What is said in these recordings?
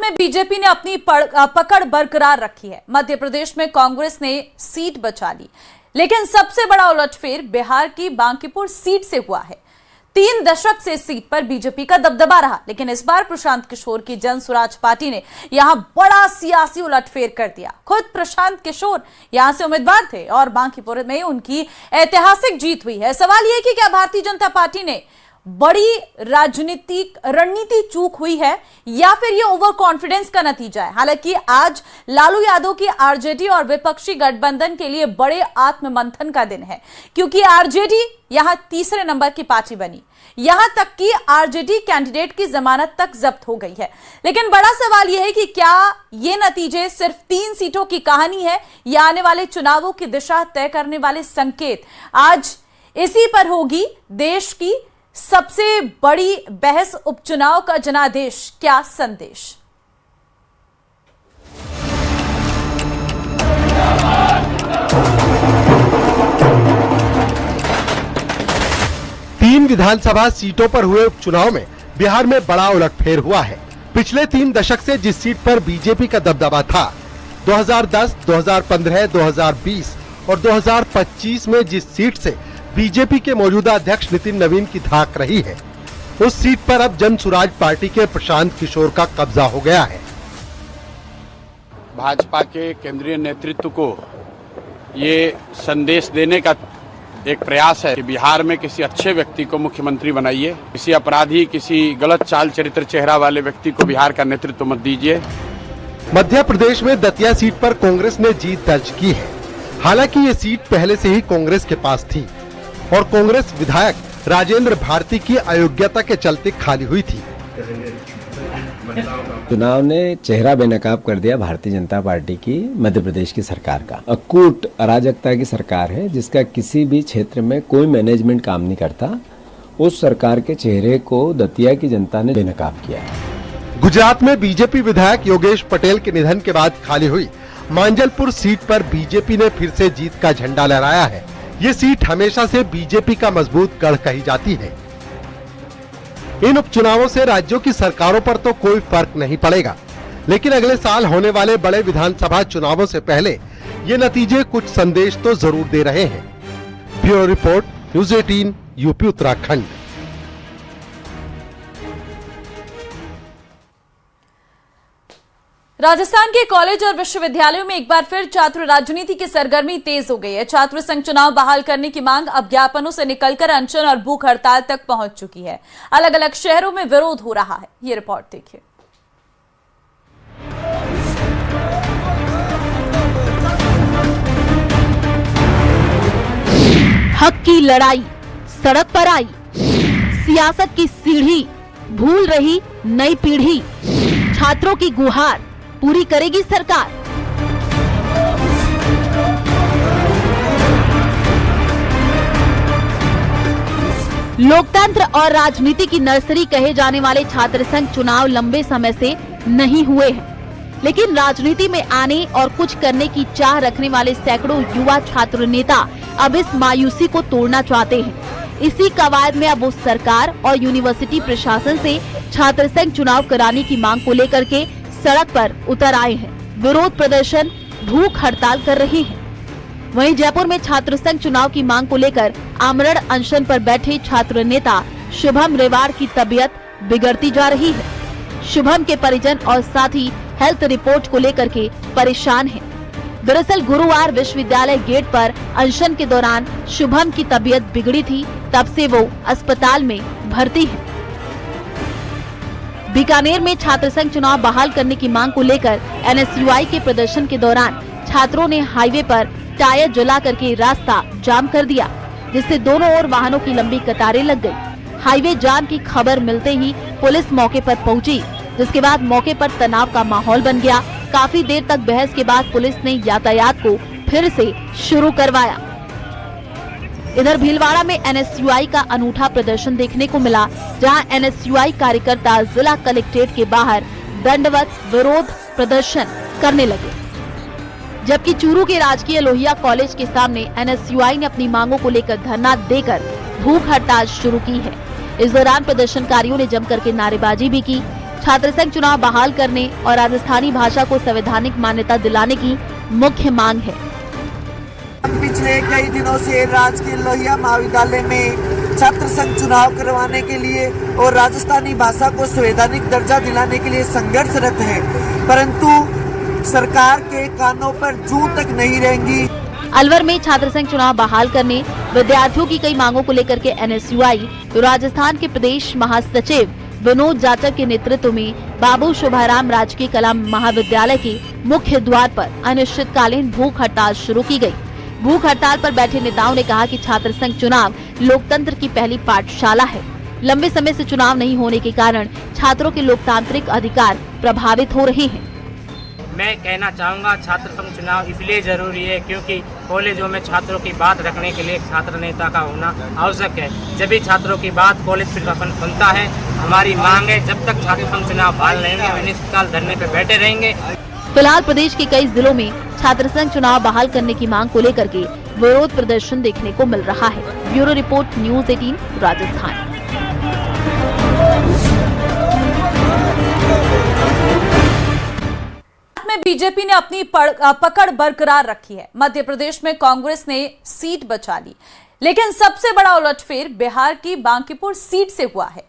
में बीजेपी ने अपनी पकड़ बरकरार रखी है। मध्य प्रदेश में कांग्रेस ने सीट बचा ली, लेकिन सबसे बड़ा उलटफेर बिहार की बांकीपुर सीट से हुआ है। 3 दशक से इस सीट पर बीजेपी का दबदबा रहा, लेकिन इस बार प्रशांत किशोर की जन स्वराज पार्टी ने यहां बड़ा सियासी उलटफेर कर दिया। खुद प्रशांत किशोर यहां से उम्मीदवार थे और बांकीपुर में उनकी ऐतिहासिक जीत हुई है। सवाल यह कि क्या भारतीय जनता पार्टी ने बड़ी राजनीतिक रणनीति चूक हुई है या फिर ये ओवर कॉन्फिडेंस का नतीजा है। हालांकि आज लालू यादव की आरजेडी और विपक्षी गठबंधन के लिए बड़े आत्ममंथन का दिन है, क्योंकि आरजेडी यहां तीसरे नंबर की पार्टी बनी। यहां तक कि आरजेडी कैंडिडेट की जमानत तक जब्त हो गई है। लेकिन बड़ा सवाल यह है कि क्या ये नतीजे सिर्फ 3 सीटों की कहानी है या आने वाले चुनावों की दिशा तय करने वाले संकेत। आज इसी पर होगी देश की सबसे बड़ी बहस, उपचुनाव का जनादेश क्या संदेश। तीन विधानसभा सीटों पर हुए उपचुनाव में बिहार में बड़ा उलटफेर हुआ है। पिछले 3 दशक से जिस सीट पर बीजेपी का दबदबा था, 2010, 2015, 2020 और 2025 में जिस सीट से बीजेपी के मौजूदा अध्यक्ष नितिन नवीन की धाक रही है, उस सीट पर अब जन स्वराज पार्टी के प्रशांत किशोर का कब्जा हो गया है। भाजपा के केंद्रीय नेतृत्व को ये संदेश देने का एक प्रयास है कि बिहार में किसी अच्छे व्यक्ति को मुख्यमंत्री बनाइए, किसी अपराधी, किसी गलत चाल चरित्र चेहरा वाले व्यक्ति को बिहार का नेतृत्व मत दीजिए। मध्य प्रदेश में दतिया सीट पर कांग्रेस ने जीत दर्ज की है। हालांकि ये सीट पहले से ही कांग्रेस के पास थी और कांग्रेस विधायक राजेंद्र भारती की अयोग्यता के चलते खाली हुई थी। चुनाव ने चेहरा बेनकाब कर दिया भारतीय जनता पार्टी की मध्य प्रदेश की सरकार का। अकूट अराजकता की सरकार है, जिसका किसी भी क्षेत्र में कोई मैनेजमेंट काम नहीं करता। उस सरकार के चेहरे को दतिया की जनता ने बेनकाब किया है। गुजरात में बीजेपी विधायक योगेश पटेल के निधन के बाद खाली हुई मांजलपुर सीट पर बीजेपी ने फिर से जीत का झंडा लहराया है। ये सीट हमेशा से बीजेपी का मजबूत गढ़ कही जाती है। इन उपचुनावों से राज्यों की सरकारों पर तो कोई फर्क नहीं पड़ेगा, लेकिन अगले साल होने वाले बड़े विधानसभा चुनावों से पहले ये नतीजे कुछ संदेश तो जरूर दे रहे हैं। Bureau report, news 18, UP Uttarakhand. Rajasthan के कॉलेज और विश्वविद्यालयों में एक बार फिर छात्र राजनीति की सरगर्मी तेज हो गई है। छात्र संघ चुनाव बहाल करने की मांग अब ज्ञापनों से निकलकर अनशन और भूख हड़ताल तक पहुंच चुकी है। अलग अलग शहरों में विरोध हो रहा है। ये रिपोर्ट देखिए। हक की लड़ाई सड़क पर आई, सियासत की सीढ़ी भूल रही नई पीढ़ी, छात्रों की गुहार पूरी करेगी सरकार। लोकतंत्र और राजनीति की नर्सरी कहे जाने वाले छात्र संघ चुनाव लंबे समय से नहीं हुए हैं, लेकिन राजनीति में आने और कुछ करने की चाह रखने वाले सैकड़ों युवा छात्र नेता अब इस मायूसी को तोड़ना चाहते हैं। इसी कवायद में अब वो सरकार और यूनिवर्सिटी प्रशासन से छात्र संघ चुनाव कराने की मांग को लेकर के सड़क पर उतर आए हैं। विरोध प्रदर्शन, भूख हड़ताल कर रहे हैं। वहीं जयपुर में छात्र संघ चुनाव की मांग को लेकर आमरण अनशन पर बैठे छात्र नेता शुभम रेवाड़ की तबीयत बिगड़ती जा रही है। शुभम के परिजन और साथी हेल्थ रिपोर्ट को लेकर के परेशान हैं। दरअसल गुरुवार विश्वविद्यालय गेट पर अनशन के दौरान शुभम की तबीयत बिगड़ी थी, तब से वो अस्पताल में भर्ती है। बीकानेर में छात्र संघ चुनाव बहाल करने की मांग को लेकर एनएसयूआई के प्रदर्शन के दौरान छात्रों ने हाईवे पर टायर जला करके रास्ता जाम कर दिया, जिससे दोनों ओर वाहनों की लंबी कतारें लग गई। हाईवे जाम की खबर मिलते ही पुलिस मौके पर पहुंची, जिसके बाद मौके पर तनाव का माहौल बन गया। काफी देर तक बहस के बाद पुलिस ने यातायात को फिर से शुरू करवाया। इधर भीलवाड़ा में एनएसयूआई का अनूठा प्रदर्शन देखने को मिला, जहां एनएसयूआई कार्यकर्ता जिला कलेक्ट्रेट के बाहर दंडवत विरोध प्रदर्शन करने लगे, जबकि चूरू के राजकीय लोहिया कॉलेज के सामने एनएसयूआई ने अपनी मांगों को लेकर धरना देकर भूख हड़ताल शुरू की है। इस दौरान प्रदर्शनकारियों ने जमकर के नारेबाजी भी की। छात्र संघ चुनाव बहाल करने और राजस्थानी भाषा को संवैधानिक मान्यता दिलाने की मुख्य मांग है। पिछले कई दिनों से राजकीय लोहिया महाविद्यालय में छात्र संघ चुनाव करवाने के लिए और राजस्थानी भाषा को संवैधानिक दर्जा दिलाने के लिए संघर्षरत है, परंतु सरकार के कानों पर जूं तक नहीं रहेंगी। अलवर में छात्र संघ चुनाव बहाल करने, विद्यार्थियों की कई मांगों को लेकर के NSUI तो राजस्थान के प्रदेश महासचिव विनोद जाटव के नेतृत्व में बाबू शुभाराम राजकीय कला महाविद्यालय के मुख्य द्वार पर अनिश्चितकालीन भूख हड़ताल शुरू की गई। भूख हड़ताल पर बैठे नेताओं ने कहा कि छात्र संघ चुनाव लोकतंत्र की पहली पाठशाला है। लंबे समय से चुनाव नहीं होने के कारण छात्रों के लोकतांत्रिक अधिकार प्रभावित हो रहे हैं। मैं कहना चाहूँगा छात्र संघ चुनाव इसलिए जरूरी है क्योंकि कॉलेजों में छात्रों की बात रखने के लिए छात्र नेता का होना आवश्यक है। जब भी छात्रों की बात कॉलेज प्रशासन सुनता है, हमारी मांग है जब तक छात्र संघ चुनाव बहाल नहीं होंगे अनिश्चितकाल धरने पर बैठे रहेंगे। फिलहाल प्रदेश के कई जिलों में छात्र संघ चुनाव बहाल करने की मांग को लेकर के विरोध प्रदर्शन देखने को मिल रहा है। Bureau report news 18 Rajasthan. में बीजेपी ने अपनी पकड़ बरकरार रखी है। मध्य प्रदेश में कांग्रेस ने सीट बचा ली, लेकिन सबसे बड़ा उलटफेर बिहार की बांकीपुर सीट से हुआ है।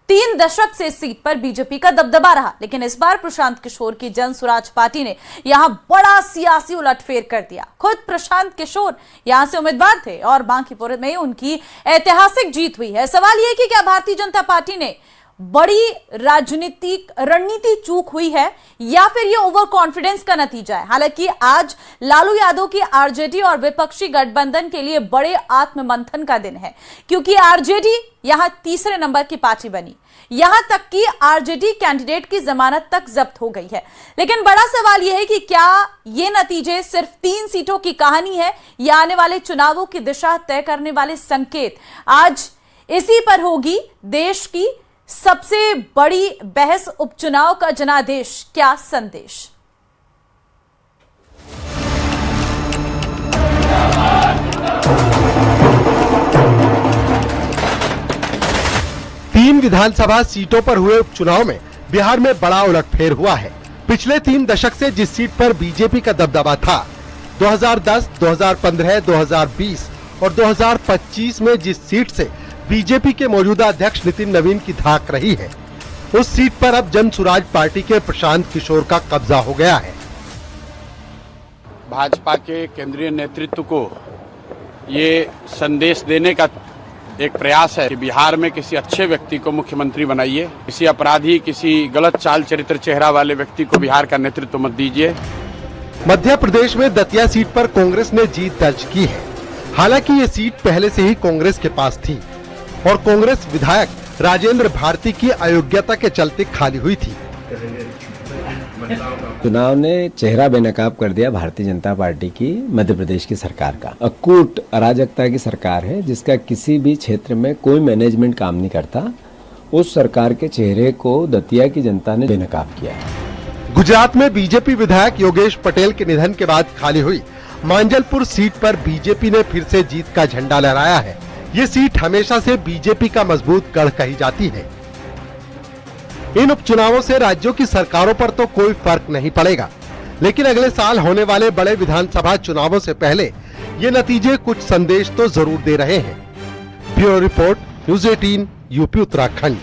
3 दशक से इस सीट पर बीजेपी का दबदबा रहा, लेकिन इस बार प्रशांत किशोर की जन स्वराज पार्टी ने यहां बड़ा सियासी उलटफेर कर दिया। खुद प्रशांत किशोर यहां से उम्मीदवार थे और बांकीपुर में उनकी ऐतिहासिक जीत हुई है। सवाल यह कि क्या भारतीय जनता पार्टी ने बड़ी राजनीतिक रणनीति चूक हुई है या फिर ये ओवर कॉन्फिडेंस का नतीजा है। हालांकि आज लालू यादव की आरजेडी और विपक्षी गठबंधन के लिए बड़े आत्ममंथन का दिन है, क्योंकि आरजेडी यहां तीसरे नंबर की पार्टी बनी। यहां तक कि आरजेडी कैंडिडेट की जमानत तक जब्त हो गई है। लेकिन बड़ा सवाल यह है कि क्या ये नतीजे सिर्फ 3 सीटों की कहानी है या आने वाले चुनावों की दिशा तय करने वाले संकेत। आज इसी पर होगी देश की सबसे बड़ी बहस, उपचुनाव का जनादेश क्या संदेश। तीन विधानसभा सीटों पर हुए उपचुनाव में बिहार में बड़ा उलटफेर हुआ है। पिछले 3 दशक से जिस सीट पर बीजेपी का दबदबा था, 2010, 2015, 2020 और 2025 में जिस सीट से बीजेपी के मौजूदा अध्यक्ष नितिन नवीन की धाक रही है, उस सीट पर अब जन स्वराज पार्टी के प्रशांत किशोर का कब्जा हो गया है। भाजपा के केंद्रीय नेतृत्व को ये संदेश देने का एक प्रयास है कि बिहार में किसी अच्छे व्यक्ति को मुख्यमंत्री बनाइए, किसी अपराधी, किसी गलत चाल चरित्र चेहरा वाले व्यक्ति को बिहार का नेतृत्व मत दीजिए। मध्य प्रदेश में दतिया सीट पर कांग्रेस ने जीत दर्ज की है। हालांकि ये सीट पहले से ही कांग्रेस के पास थी और कांग्रेस विधायक राजेंद्र भारती की अयोग्यता के चलते खाली हुई थी। चुनाव ने चेहरा बेनकाब कर दिया भारतीय जनता पार्टी की मध्य प्रदेश की सरकार का। अकूट अराजकता की सरकार है जिसका किसी भी क्षेत्र में कोई मैनेजमेंट काम नहीं करता। उस सरकार के चेहरे को दतिया की जनता ने बेनकाब किया है। गुजरात में बीजेपी विधायक योगेश पटेल के निधन के बाद खाली हुई मांजलपुर सीट पर बीजेपी ने फिर से जीत का झंडा लहराया है। ये सीट हमेशा से बीजेपी का मजबूत गढ़ कही जाती है। इन उपचुनावों से राज्यों की सरकारों पर तो कोई फर्क नहीं पड़ेगा, लेकिन अगले साल होने वाले बड़े विधानसभा चुनावों से पहले ये नतीजे कुछ संदेश तो जरूर दे रहे हैं। Bureau report news 18 UP Uttarakhand.